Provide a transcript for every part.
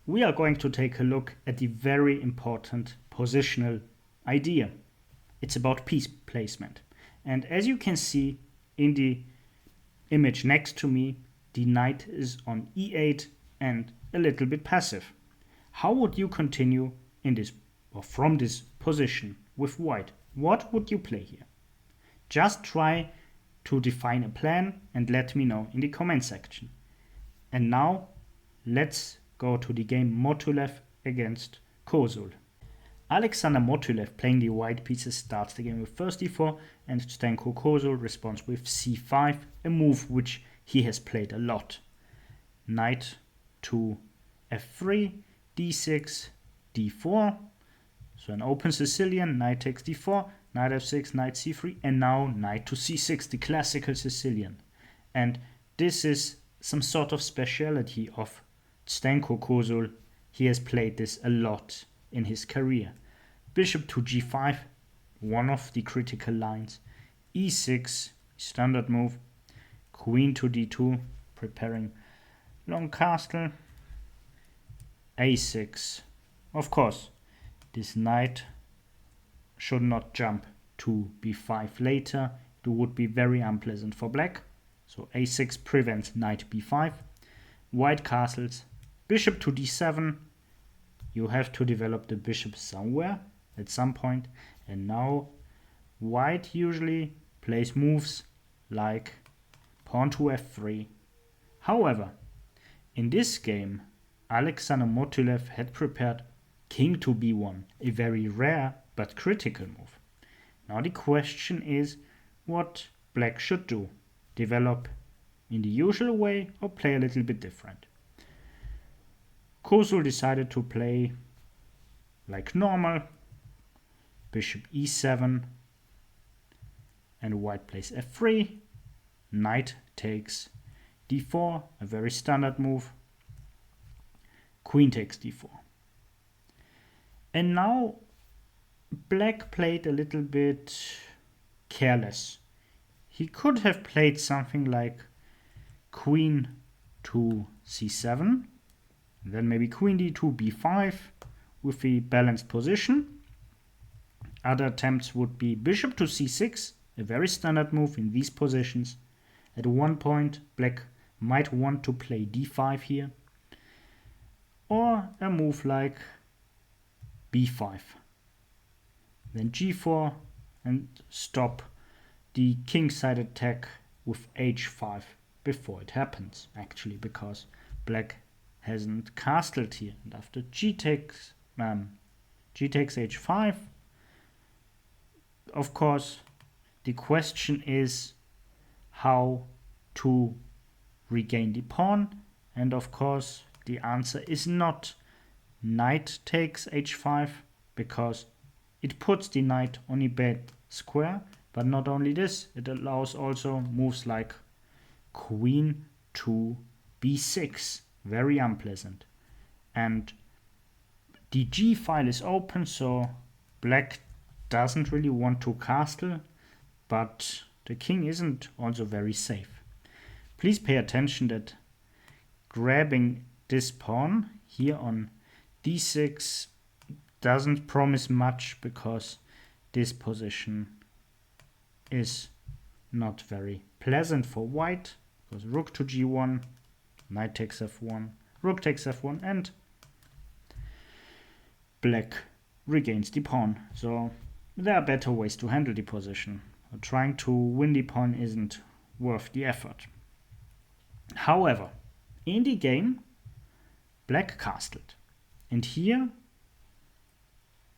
we are going to take a look at the very important positional idea. It's about piece placement. And as you can see in the image next to me, the knight is on e8 and a little bit passive. How would you continue in this or from this position with white? What would you play here? Just try to define a plan and let me know in the comment section. And now let's go to the game Motulev against Kozul. Alexander Motulev, playing the white pieces, starts the game with first d4 and Stenko Kozul responds with c5, a move which he has played a lot. Knight to f3, d6, d4. So an open Sicilian, knight takes d4, knight f6, knight c3, and now knight to c6, the classical Sicilian. And this is some sort of speciality of Stenko Kozul. He has played this a lot in his career. Bishop to g5, one of the critical lines. e6, standard move. Queen to d2, preparing long castle. a6. Of course, this knight should not jump to b5 later. It would be very unpleasant for black. So a6 prevents knight b5. White castles. Bishop to d7. You have to develop the bishop somewhere at some point. And now white usually plays moves like pawn to f3. However, in this game, Alexander Motulev had prepared king to b1, a very rare but critical move. Now the question is what black should do. Develop in the usual way or play a little bit different. Kozul decided to play like normal, bishop e7, and white plays f3, knight takes d4, a very standard move, queen takes d4. And now black played a little bit careless. He could have played something like queen to c7, then maybe queen d2, b5 with the balanced position. Other attempts would be bishop to c6, a very standard move in these positions. At one point, black might want to play d5 here. Or a move like b5. Then g4 and stop the kingside attack with h5 before it happens, actually, because black hasn't castled here. And after g takes h5, of course, the question is how to regain the pawn. And of course, the answer is not knight takes h5, because it puts the knight on a bad square. But not only this, it allows also moves like queen to b6. Very unpleasant. And the g file is open, so black doesn't really want to castle, but the king isn't also very safe. Please pay attention that grabbing this pawn here on d6 doesn't promise much, because this position is not very pleasant for white, because rook to g1, knight takes f1, rook takes f1, and black regains the pawn. So there are better ways to handle the position. Trying to win the pawn isn't worth the effort. However, in the game, black castled. And here,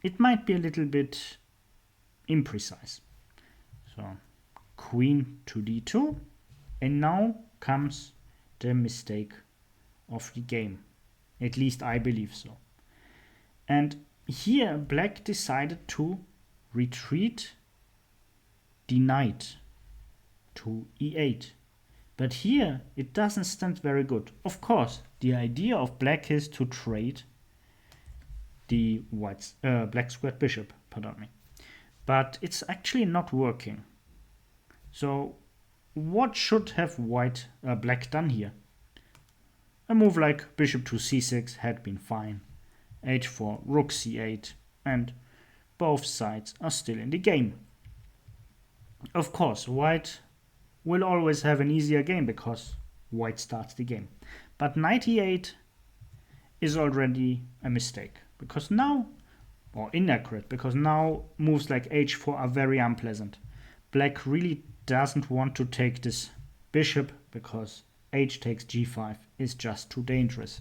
it might be a little bit imprecise. So, queen to d2. And now comes the mistake of the game. At least I believe so. And here, black decided to retreat the knight to e8. But here, it doesn't stand very good. Of course, the idea of black is to trade the black squared bishop, pardon me. But it's actually not working. So what should have black done here? A move like bishop to c6 had been fine. h4, rook c8, and both sides are still in the game. Of course, white will always have an easier game because white starts the game. But knight e8 is already a mistake because now, or inaccurate, because now moves like h4 are very unpleasant. Black really doesn't want to take this bishop because h takes g5 is just too dangerous.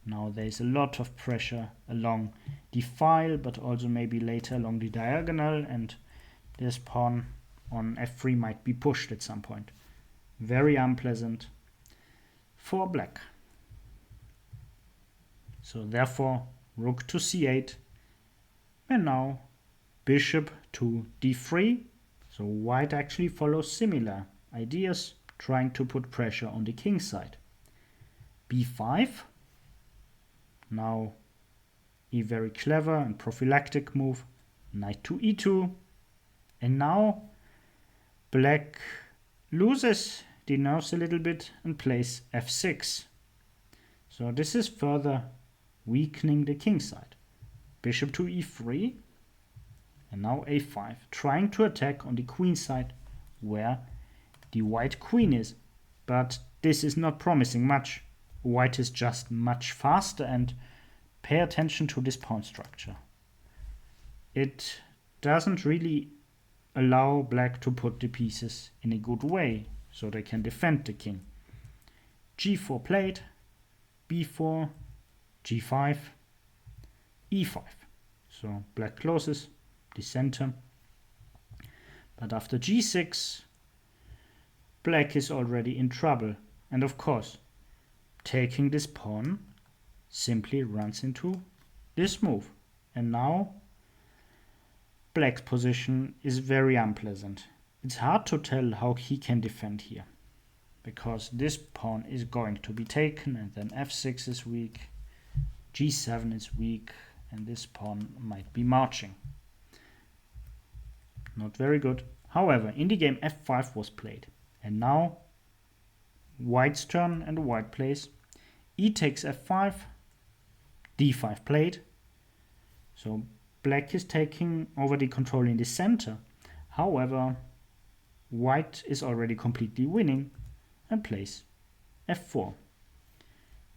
Now there's a lot of pressure along the file, but also maybe later along the diagonal, and this pawn on f3 might be pushed at some point. Very unpleasant for black. So therefore, rook to c8, and now bishop to d3. So white actually follows similar ideas, trying to put pressure on the king side. b5. Now a very clever and prophylactic move, knight to e2. And now black loses the nerves a little bit and plays f6. So this is further weakening the king side. Bishop to e3. And now a5, trying to attack on the queen side where the white queen is. But this is not promising much. White is just much faster, and pay attention to this pawn structure. It doesn't really allow black to put the pieces in a good way so they can defend the king. g4 played, b4, g5, e5. So black closes the center. But after g6, black is already in trouble. And of course, taking this pawn simply runs into this move. And now black's position is very unpleasant. It's hard to tell how he can defend here, because this pawn is going to be taken, and then f6 is weak, g7 is weak, and this pawn might be marching. Not very good. However, in the game f5 was played, and now white's turn, and white plays e takes f5, d5 played. So black is taking over the control in the center. However, white is already completely winning and plays f4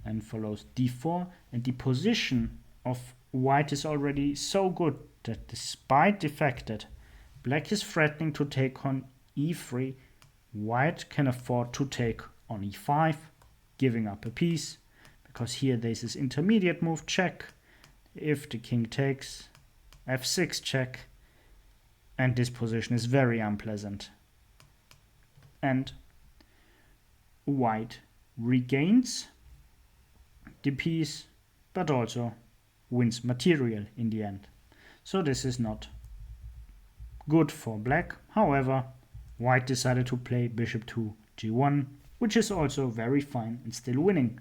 and follows d4, and the position of white is already so good that despite the fact that black is threatening to take on e3, white can afford to take on e5, giving up a piece, because here there's this intermediate move check. If the king takes, f6 check, and this position is very unpleasant. And white regains the piece, but also wins material in the end. So this is not good for black. However, white decided to play bishop to g1, which is also very fine and still winning.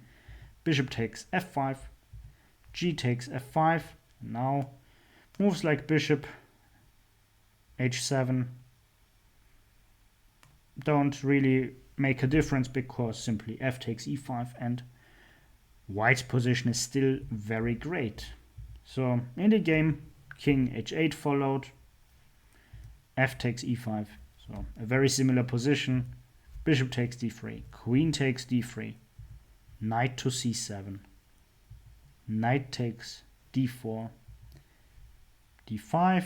Bishop takes f5, g takes f5, and now moves like bishop h7 don't really make a difference, because simply f takes e5 and white's position is still very great. So in the game, king h8 followed, f takes e5, so a very similar position. Bishop takes d3, queen takes d3, knight to c7, knight takes d4, d5,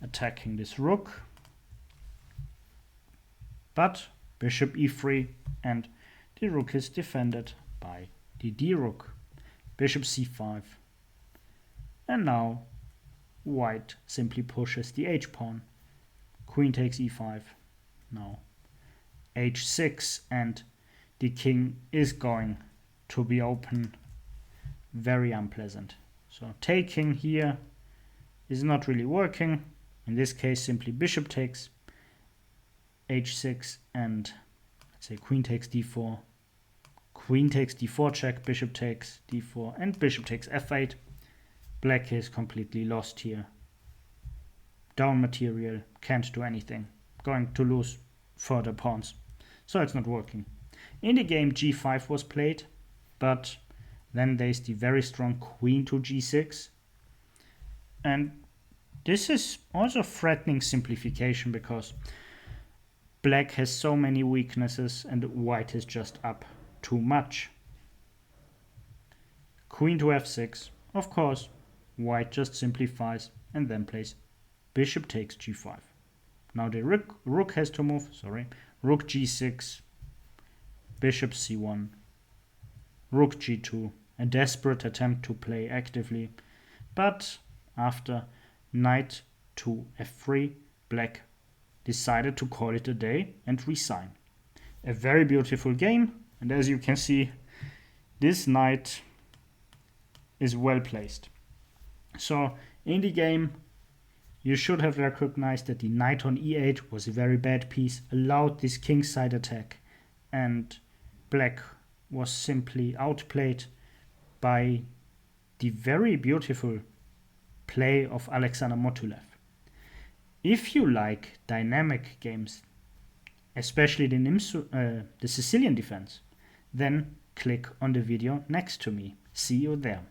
attacking this rook, but bishop e3, and the rook is defended by the d-rook. Bishop c5, and now white simply pushes the h-pawn. Queen takes e5, now h6, and the king is going to be open. Very unpleasant. So taking here is not really working. In this case, simply bishop takes h6, and let's say queen takes d4, queen takes d4 check, bishop takes d4, and bishop takes f8. Black is completely lost here. Down material, can't do anything. Going to lose further pawns. So it's not working. In the game, g5 was played, but then there's the very strong queen to g6. And this is also threatening simplification because black has so many weaknesses and white is just up too much. Queen to f6. Of course, white just simplifies and then plays bishop takes g5. Now the rook has to move, rook g6, bishop c1, rook g2, a desperate attempt to play actively, but after knight to f3, black decided to call it a day and resign. A very beautiful game, and as you can see, this knight is well placed. So in the game, you should have recognized that the knight on e8 was a very bad piece, allowed this kingside attack, and black was simply outplayed by the very beautiful play of Alexander Motulev. If you like dynamic games, especially the Sicilian defense, then click on the video next to me. See you there.